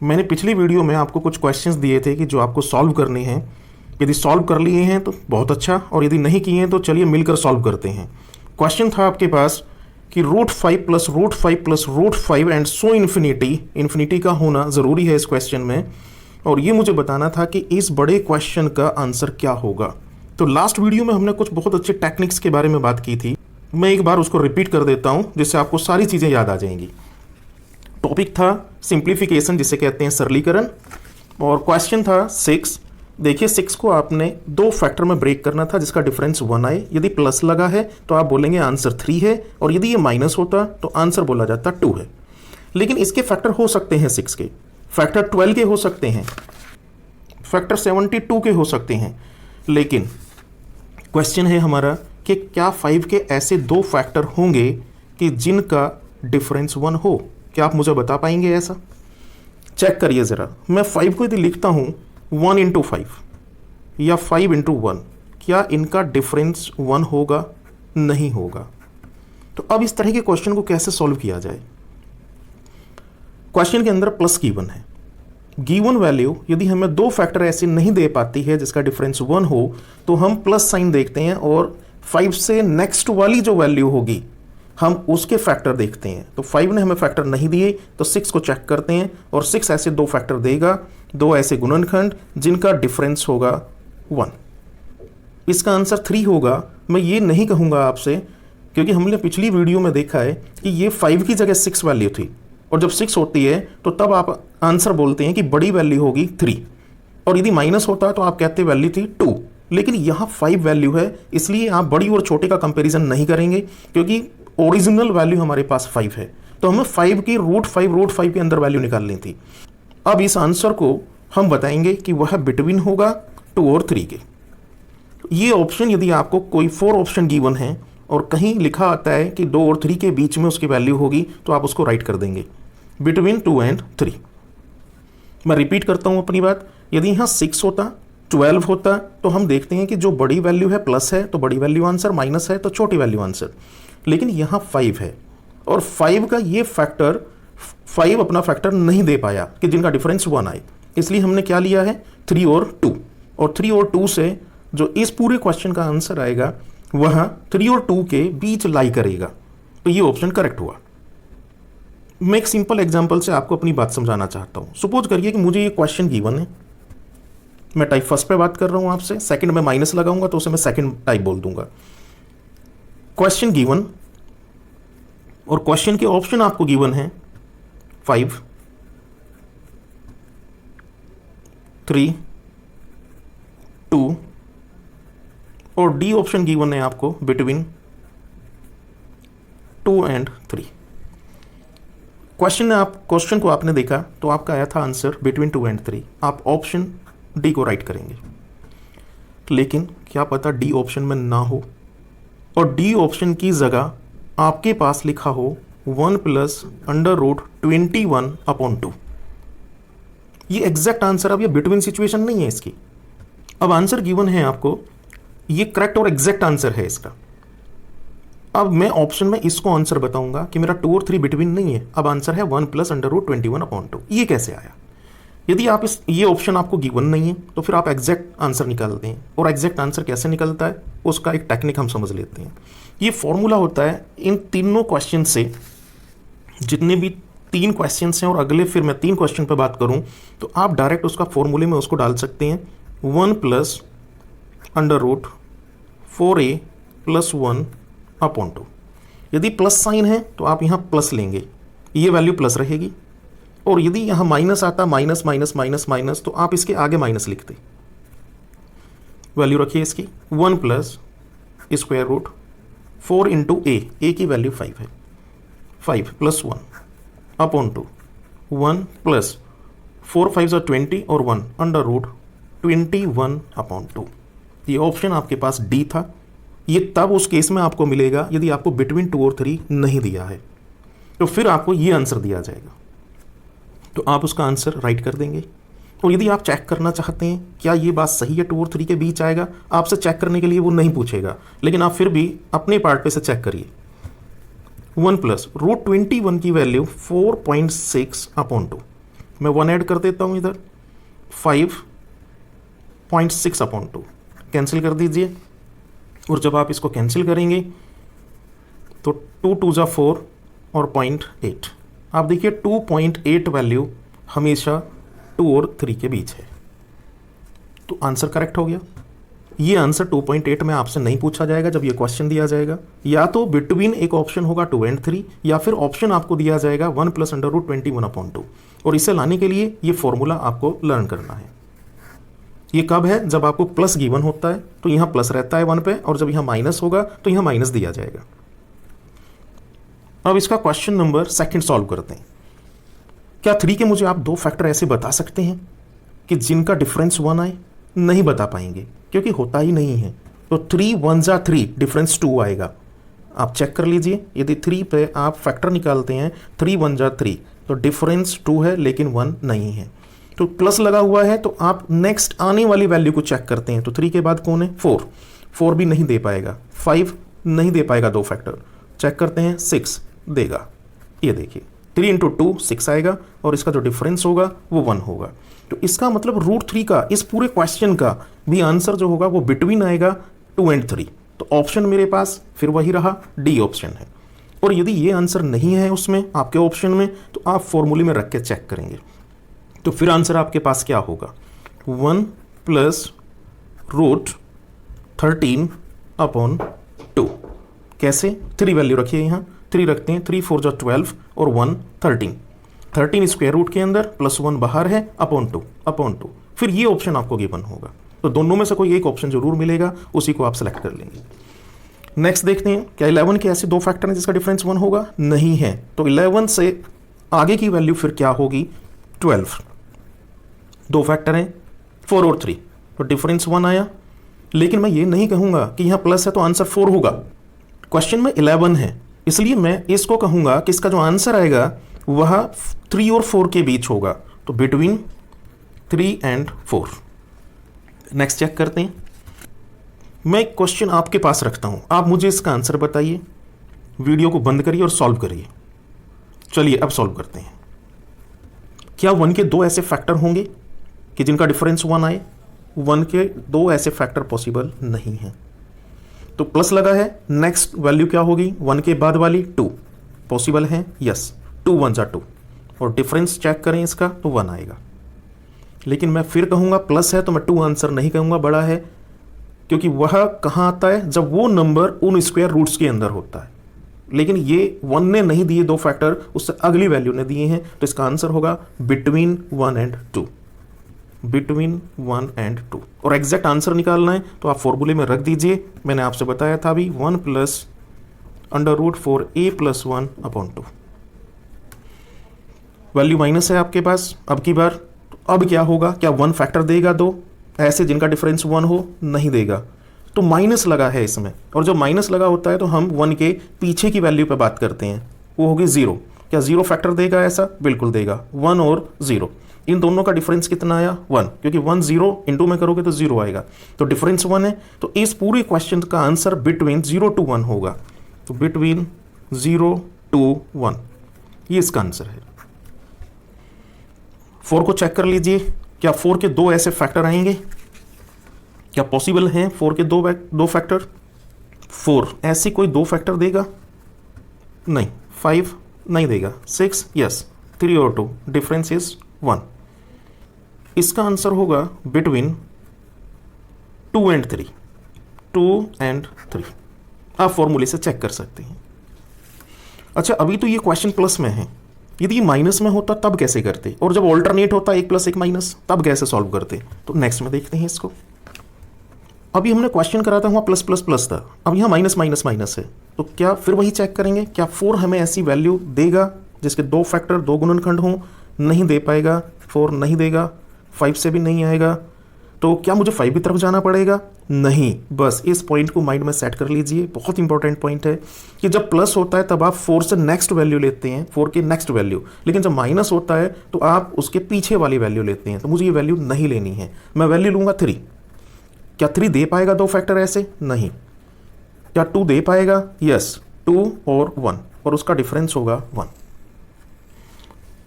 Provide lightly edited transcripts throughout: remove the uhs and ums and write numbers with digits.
मैंने पिछली वीडियो में आपको कुछ क्वेश्चंस दिए थे कि जो आपको सॉल्व करने हैं। यदि सॉल्व कर लिए हैं तो बहुत अच्छा, और यदि नहीं किए हैं तो चलिए मिलकर सॉल्व करते हैं। क्वेश्चन था आपके पास कि √5 plus √5 plus √5 and so infinity का होना ज़रूरी है इस क्वेश्चन में, और ये मुझे बताना था कि इस बड़े क्वेश्चन का आंसर क्या होगा। तो लास्ट वीडियो में हमने कुछ बहुत अच्छे टेक्निक्स के बारे में बात की थी। मैं एक बार उसको रिपीट कर देता हूँ जिससे आपको सारी चीज़ें याद आ जाएंगी। टॉपिक था सिंप्लीफिकेशन, जिसे कहते हैं सरलीकरण, और क्वेश्चन था 6। देखिए 6 को आपने 2 फैक्टर में ब्रेक करना था जिसका डिफरेंस 1 आए। यदि प्लस लगा है तो आप बोलेंगे आंसर 3 है, और यदि ये माइनस होता तो आंसर बोला जाता 2 है। लेकिन इसके फैक्टर हो सकते हैं 6 के, फैक्टर 12 के हो सकते हैं, फैक्टर 72 के हो सकते हैं। लेकिन क्वेश्चन है हमारा कि क्या 5 के ऐसे 2 फैक्टर होंगे कि जिनका डिफरेंस 1 हो? क्या आप मुझे बता पाएंगे ऐसा? चेक करिए ज़रा। मैं 5 को यदि लिखता हूँ 1 इंटू 5 या 5 इंटू 1, क्या इनका डिफरेंस 1 होगा? नहीं होगा। तो अब इस तरह के क्वेश्चन को कैसे सॉल्व किया जाए? क्वेश्चन के अंदर प्लस गिवन है। गिवन वैल्यू यदि हमें 2 फैक्टर ऐसे नहीं दे पाती है जिसका डिफरेंस 1 हो, तो हम प्लस साइन देखते हैं और 5 से नेक्स्ट वाली जो वैल्यू होगी हम उसके फैक्टर देखते हैं। तो 5 ने हमें फैक्टर नहीं दिए तो 6 को चेक करते हैं, और 6 ऐसे 2 फैक्टर देगा, 2 ऐसे गुणनखंड जिनका डिफरेंस होगा 1। इसका आंसर 3 होगा। मैं ये नहीं कहूँगा आपसे, क्योंकि हमने पिछली वीडियो में देखा है कि ये 5 की जगह 6 वैल्यू थी, और जब 6 होती है तो तब आप आंसर बोलते हैं कि बड़ी वैल्यू होगी 3, और यदि माइनस होता है तो आप कहते वैल्यू थी 2। लेकिन यहाँ 5 वैल्यू है, इसलिए आप बड़ी और छोटे का कंपैरिजन नहीं करेंगे, क्योंकि ओरिजिनल वैल्यू हमारे पास 5 है। तो हमें 5 की √5 के अंदर वैल्यू निकालनी थी। अब इस आंसर को हम बताएंगे कि वह बिटवीन होगा 2 और 3 के। ये ऑप्शन यदि आपको कोई 4 ऑप्शन गिवन है और कहीं लिखा आता है कि 2 और 3 के बीच में उसकी वैल्यू होगी, तो आप उसको राइट कर देंगे, बिटवीन 2 एंड 3। मैं रिपीट करता हूं अपनी बात। यदि यहाँ 6 होता, 12 होता, तो हम देखते हैं कि जो बड़ी वैल्यू है प्लस है तो बड़ी वैल्यू आंसर, माइनस है तो छोटी वैल्यू आंसर। लेकिन यहाँ 5 है, और 5 का ये फैक्टर 5 अपना फैक्टर नहीं दे पाया कि जिनका डिफरेंस 1 आए, इसलिए हमने क्या लिया है 3 और 2, और 3 और 2 से जो इस पूरे क्वेश्चन का आंसर आएगा वह 3 और 2 के बीच लाई करेगा। तो ये ऑप्शन करेक्ट हुआ। मैं एक सिंपल एग्जांपल से आपको अपनी बात समझाना चाहता हूँ। सपोज करिए कि मुझे ये क्वेश्चन गिवन है, मैं टाइप फर्स्ट पे बात कर रहा हूँ आपसे, सेकंड में माइनस लगाऊंगा तो उसे मैं सेकंड टाइप बोल दूंगा। क्वेश्चन गिवन, और क्वेश्चन के ऑप्शन आपको गिवन है 5, 3, 2, और डी ऑप्शन गिवन है आपको बिटवीन 2 एंड 3। क्वेश्चन को आपने देखा तो आपका आया था आंसर बिटवीन 2 एंड 3। आप ऑप्शन डी को राइट करेंगे। लेकिन क्या पता डी ऑप्शन में ना हो, और डी ऑप्शन की जगह आपके पास लिखा हो 1 प्लस √21/2। ये एग्जैक्ट आंसर, अब ये बिटवीन सिचुएशन नहीं है इसकी। अब आंसर गिवन है आपको, ये करेक्ट और एग्जैक्ट आंसर है इसका। अब मैं ऑप्शन में इसको आंसर बताऊंगा कि मेरा 2 और 3 बिटवीन नहीं है। अब आंसर है 1 प्लस √21/2। ये कैसे आया? यदि आप ये ऑप्शन आपको गिवन नहीं है तो फिर आप एग्जैक्ट आंसर निकालते हैं, और एग्जैक्ट आंसर कैसे निकलता है उसका एक टेक्निक हम समझ लेते हैं। ये फॉर्मूला होता है इन तीनों क्वेश्चन से, जितने भी 3 क्वेश्चन हैं और अगले फिर मैं 3 क्वेश्चन पे बात करूं, तो आप डायरेक्ट उसका फॉर्मूले में उसको डाल सकते हैं 1 प्लस √4a + 1/2। यदि प्लस साइन है तो आप यहाँ प्लस लेंगे, ये वैल्यू प्लस रहेगी, और यदि यहाँ माइनस आता, माइनस माइनस माइनस माइनस, तो आप इसके आगे माइनस लिखते। वैल्यू रखिए इसकी 1 प्लस √4 इंटू ए की वैल्यू 5 है, 5 + 1/2, 1 प्लस 4 5 20 और 1 √21/2। ये ऑप्शन आपके पास डी था। ये तब उस केस में आपको मिलेगा यदि आपको बिटवीन 2 और 3 नहीं दिया है, तो फिर आपको ये आंसर दिया जाएगा, तो आप उसका आंसर राइट कर देंगे। और यदि आप चेक करना चाहते हैं क्या ये बात सही है 2 और 3 के बीच आएगा, आपसे चेक करने के लिए वो नहीं पूछेगा, लेकिन आप फिर भी अपने पार्ट पे से चेक करिए। 1 प्लस √21 की वैल्यू 4.6/2, मैं 1 ऐड कर देता हूँ इधर, 5.6/2 कैंसिल कर दीजिए। और जब आप इसको कैंसिल करेंगे तो 2 2 जा 4 और 0.8। आप देखिए 2.8 वैल्यू हमेशा 2 और 3 के बीच है, तो आंसर करेक्ट हो गया। ये आंसर 2.8 में आपसे नहीं पूछा जाएगा जब ये क्वेश्चन दिया जाएगा। या तो बिटवीन एक ऑप्शन होगा 2 और 3, या फिर ऑप्शन आपको दिया जाएगा 1 + √21/2। और इसे लाने के लिए ये फॉर्मूला आपको लर्न करना है। ये कब है? जब आपको प्लस गिवन होता है तो यहाँ प्लस रहता है 1 पे, और जब यहाँ माइनस होगा तो यहाँ माइनस दिया जाएगा। अब इसका क्वेश्चन नंबर 2 सॉल्व करते हैं। क्या 3 के मुझे आप 2 फैक्टर ऐसे बता सकते हैं कि जिनका डिफरेंस 1 आए? नहीं बता पाएंगे क्योंकि होता ही नहीं है। तो 3 1 जा 3, डिफरेंस 2 आएगा। आप चेक कर लीजिए, यदि 3 पे आप फैक्टर निकालते हैं 3 1 जा 3 तो डिफरेंस 2 है लेकिन 1 नहीं है। तो प्लस लगा हुआ है तो आप नेक्स्ट आने वाली वैल्यू को चेक करते हैं। तो 3 के बाद कौन है? 4 भी नहीं दे पाएगा, 5 नहीं दे पाएगा 2 फैक्टर। चेक करते हैं 6 देगा। ये देखिए 3 × 2 6 आएगा और इसका जो डिफरेंस होगा वो 1 होगा। तो इसका मतलब √3 का इस पूरे क्वेश्चन का भी आंसर जो होगा वो बिटवीन आएगा 2 और 3। तो ऑप्शन मेरे पास फिर वही रहा, डी ऑप्शन है। और यदि ये आंसर नहीं है उसमें आपके ऑप्शन में तो आप फॉर्मूले में रख के चेक करेंगे। तो फिर आंसर आपके पास क्या होगा? 1 + √13/2। कैसे? 3 वैल्यू रखिए, यहाँ 3 रखते हैं, 3 4 जा 12 और 1 13। 13 स्क्वायर रूट के अंदर +1 बाहर है, /2। फिर ये ऑप्शन आपको गिवन होगा। तो दोनों में से कोई एक ऑप्शन जरूर मिलेगा, उसी को आप सेलेक्ट कर लेंगे। नेक्स्ट देखते हैं, क्या 11 के ऐसे 2 फैक्टर हैं जिसका डिफरेंस 1 होगा? नहीं है। तो 11 से आगे की वैल्यू फिर क्या होगी? 12। 2 फैक्टर हैं 4 और 3, तो डिफरेंस 1 आया। लेकिन मैं ये नहीं कहूंगा कि यहाँ प्लस है तो आंसर 4 होगा। क्वेश्चन में 11 है, इसलिए मैं इसको कहूंगा कि इसका जो आंसर आएगा वह 3 और 4 के बीच होगा। तो बिटवीन 3 और 4। नेक्स्ट चेक करते हैं। मैं एक क्वेश्चन आपके पास रखता हूं, आप मुझे इसका आंसर बताइए। वीडियो को बंद करिए और सॉल्व करिए। चलिए अब सॉल्व करते हैं। क्या 1 के 2 ऐसे फैक्टर होंगे कि जिनका डिफरेंस 1 आए? 1 के 2 ऐसे फैक्टर पॉसिबल नहीं है। तो प्लस लगा है, नेक्स्ट वैल्यू क्या होगी? 1 के बाद वाली 2 पॉसिबल है, यस। 2 1 जा 2 और डिफरेंस चेक करें इसका तो 1 आएगा। लेकिन मैं फिर कहूंगा प्लस है तो मैं 2 आंसर नहीं कहूंगा, बड़ा है, क्योंकि वह कहाँ आता है? जब वो नंबर उन स्क्वायर रूट्स के अंदर होता है। लेकिन ये 1 ने नहीं दिए 2 फैक्टर, उससे अगली वैल्यू ने दिए हैं, तो इसका आंसर होगा बिटवीन 1 और 2। बिटवीन 1 और 2। और एग्जैक्ट आंसर निकालना है तो आप फॉर्मूले में रख दीजिए। मैंने आपसे बताया था अभी 1 + √4a + 1/2। वैल्यू माइनस है आपके पास अब की बार। तो अब क्या होगा? क्या 1 फैक्टर देगा 2 ऐसे जिनका डिफरेंस 1 हो? नहीं देगा। तो माइनस लगा है इसमें, और जब माइनस लगा होता है तो हम 1 के पीछे की वैल्यू पे बात करते हैं, वो होगी 0। क्या 0 फैक्टर देगा ऐसा? बिल्कुल देगा। 1 और 0, इन दोनों का डिफरेंस कितना आया? 1, क्योंकि 1 0 इंटू में करोगे तो 0 आएगा। तो डिफरेंस 1 है, तो इस पूरे क्वेश्चन का आंसर बिटवीन 0 to 1 होगा। तो बिटवीन 0 to 1 ये इसका आंसर है। 4 को चेक कर लीजिए, क्या 4 के 2 ऐसे फैक्टर आएंगे? क्या पॉसिबल हैं 4 के 2 फैक्टर? 4 ऐसे कोई 2 फैक्टर देगा? नहीं। 5 नहीं देगा। 6 यस। 3 और 2 डिफरेंस इज 1। इसका आंसर होगा बिटवीन 2 और 3। 2 और 3 आप फॉर्मूले से चेक कर सकते हैं। अच्छा, अभी तो ये क्वेश्चन प्लस में है, यदि ये माइनस में होता तब कैसे करते? और जब ऑल्टरनेट होता 1 + 1 माइनस, तब कैसे सॉल्व करते? तो नेक्स्ट में देखते हैं इसको। अभी हमने क्वेश्चन करा था वहाँ प्लस प्लस प्लस था, अब यहाँ माइनस माइनस माइनस है। तो क्या फिर वही चेक करेंगे, क्या 4 हमें ऐसी वैल्यू देगा जिसके 2 फैक्टर 2 गुणनखंड हों? नहीं दे पाएगा। 4 नहीं देगा। 5 से भी नहीं आएगा। तो क्या मुझे 5 की तरफ जाना पड़ेगा? नहीं। बस इस पॉइंट को माइंड में सेट कर लीजिए, बहुत इंपॉर्टेंट पॉइंट है कि जब प्लस होता है तब आप 4 से नेक्स्ट वैल्यू लेते हैं, 4 की नेक्स्ट वैल्यू। लेकिन जब माइनस होता है तो आप उसके पीछे वाली वैल्यू लेते हैं। तो मुझे ये वैल्यू नहीं लेनी है, मैं वैल्यू लूंगा 3। क्या 3 दे पाएगा 2 फैक्टर ऐसे? नहीं। क्या 2 दे पाएगा? यस। 2 और 1, और उसका डिफरेंस होगा 1।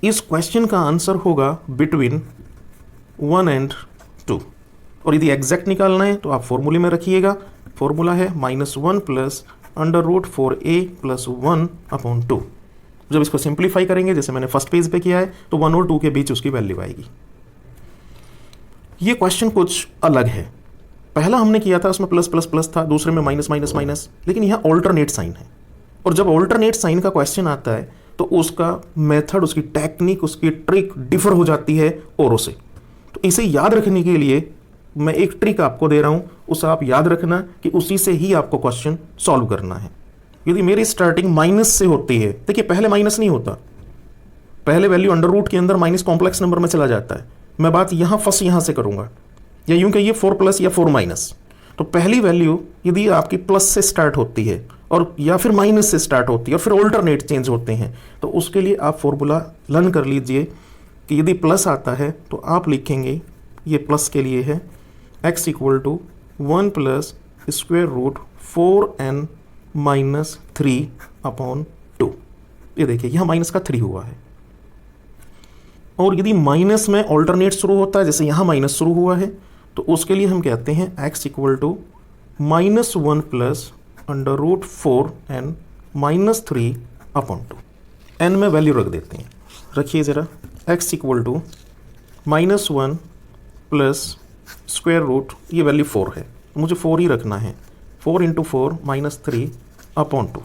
इस क्वेश्चन का आंसर होगा बिटवीन 1 and 2। और यदि एग्जैक्ट निकालना है तो आप फॉर्मूले में रखिएगा। फॉर्मूला है -1 प्लस √4a + 1/2। जब इसको सिंप्लीफाई करेंगे जैसे मैंने फर्स्ट पेज पे किया है तो 1 और 2 के बीच उसकी वैल्यू आएगी। ये क्वेश्चन कुछ अलग है। पहला हमने किया था उसमें प्लस प्लस प्लस था, दूसरे में माइनस माइनस माइनस, लेकिन यहाँ ऑल्टरनेट साइन है। और जब ऑल्टरनेट साइन का क्वेश्चन आता है तो उसका मेथड, उसकी टेक्निक, उसकी ट्रिक डिफर हो जाती है औरों से। तो इसे याद रखने के लिए मैं एक ट्रिक आपको दे रहा हूं, उसे आप याद रखना कि उसी से ही आपको क्वेश्चन सॉल्व करना है। यदि मेरी स्टार्टिंग माइनस से होती है, देखिए पहले माइनस नहीं होता, पहले वैल्यू अंडर रूट के अंदर माइनस कॉम्प्लेक्स नंबर में चला जाता है। मैं बात यहां फर्स्ट यहां से करूंगा, या यूं कहिए 4+ या 4-। तो पहली वैल्यू यदि आपकी प्लस से स्टार्ट होती है और या फिर माइनस से स्टार्ट होती है और फिर ऑल्टरनेट चेंज होते हैं, तो उसके लिए आप फॉर्मूला लर्न कर लीजिए कि यदि प्लस आता है तो आप लिखेंगे, ये प्लस के लिए है, x = 1 + √4n - 3/2। ये देखिए यहाँ माइनस का 3 हुआ है। और यदि माइनस में ऑल्टरनेट शुरू होता है, जैसे यहाँ माइनस शुरू हुआ है, तो उसके लिए हम कहते हैं x = -1 + √4n - 3/2। n में वैल्यू रख देते हैं, रखिए ज़रा। x = -1 + स्क्वायर रूट, ये वैल्यू 4 है, मुझे 4 ही रखना है। 4 × 4 - 3/2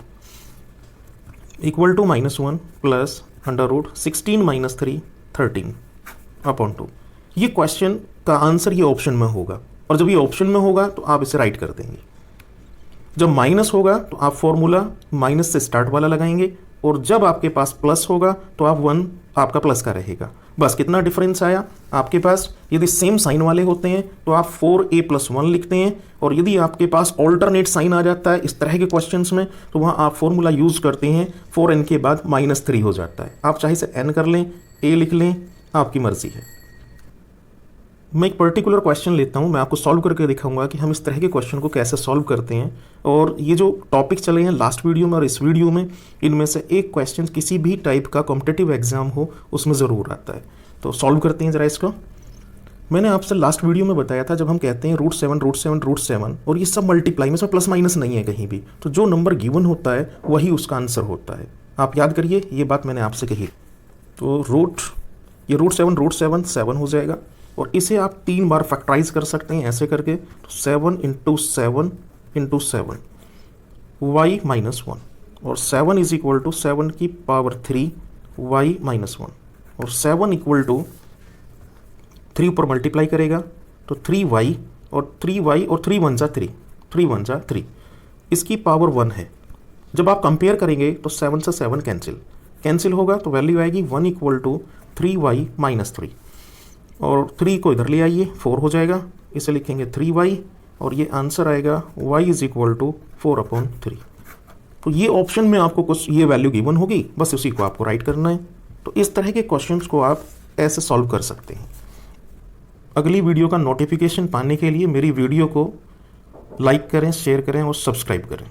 इक्वल टू -1 + √16 - 3 13/2। ये क्वेश्चन का आंसर ये ऑप्शन में होगा, और जब ये ऑप्शन में होगा तो आप इसे राइट कर देंगे। जब माइनस होगा तो आप फॉर्मूला माइनस से स्टार्ट वाला लगाएंगे, और जब आपके पास प्लस होगा तो आप 1 आपका प्लस का रहेगा। बस कितना डिफरेंस आया आपके पास। यदि सेम साइन वाले होते हैं तो आप 4a + 1 लिखते हैं, और यदि आपके पास ऑल्टरनेट साइन आ जाता है इस तरह के क्वेश्चंस में तो वहाँ आप फॉर्मूला यूज़ करते हैं, 4n के बाद -3 हो जाता है। आप चाहे से n कर लें, a लिख लें, आपकी मर्जी है। मैं एक पर्टिकुलर क्वेश्चन लेता हूं, मैं आपको सॉल्व करके दिखाऊंगा कि हम इस तरह के क्वेश्चन को कैसे सॉल्व करते हैं। और ये जो टॉपिक चले हैं लास्ट वीडियो में और इस वीडियो में, इनमें से एक क्वेश्चन किसी भी टाइप का कॉम्पिटिटिव एग्जाम हो उसमें ज़रूर आता है। तो सॉल्व करते हैं ज़रा इसको। मैंने आपसे लास्ट वीडियो में बताया था, जब हम कहते हैं √7 और ये सब मल्टीप्लाई में, इसमें प्लस माइनस नहीं है कहीं भी, तो जो नंबर गिवन होता है वही उसका आंसर होता है। आप याद करिए, ये बात मैंने आपसे कही। तो ये √7 7 हो जाएगा, और इसे आप 3 बार फैक्टराइज कर सकते हैं ऐसे करके। तो 7 × 7 × 7 y - 1, और 7 = 7 की पावर 3 y - 1, और 7 = 3 ऊपर मल्टीप्लाई करेगा तो 3y, और 3y और 3 1 जा 3, 3 1 जा 3, इसकी पावर 1 है। जब आप कंपेयर करेंगे तो 7 से 7 कैंसिल होगा, तो वैल्यू आएगी 1 = 3y - 3, और 3 को इधर ले आइए, 4 हो जाएगा, इसे लिखेंगे 3y, और ये आंसर आएगा y = 4/3। तो ये ऑप्शन में आपको कुछ ये वैल्यू गिवन होगी, बस उसी को आपको राइट करना है। तो इस तरह के क्वेश्चंस को आप ऐसे सॉल्व कर सकते हैं। अगली वीडियो का नोटिफिकेशन पाने के लिए मेरी वीडियो को लाइक करें, शेयर करें और सब्सक्राइब करें।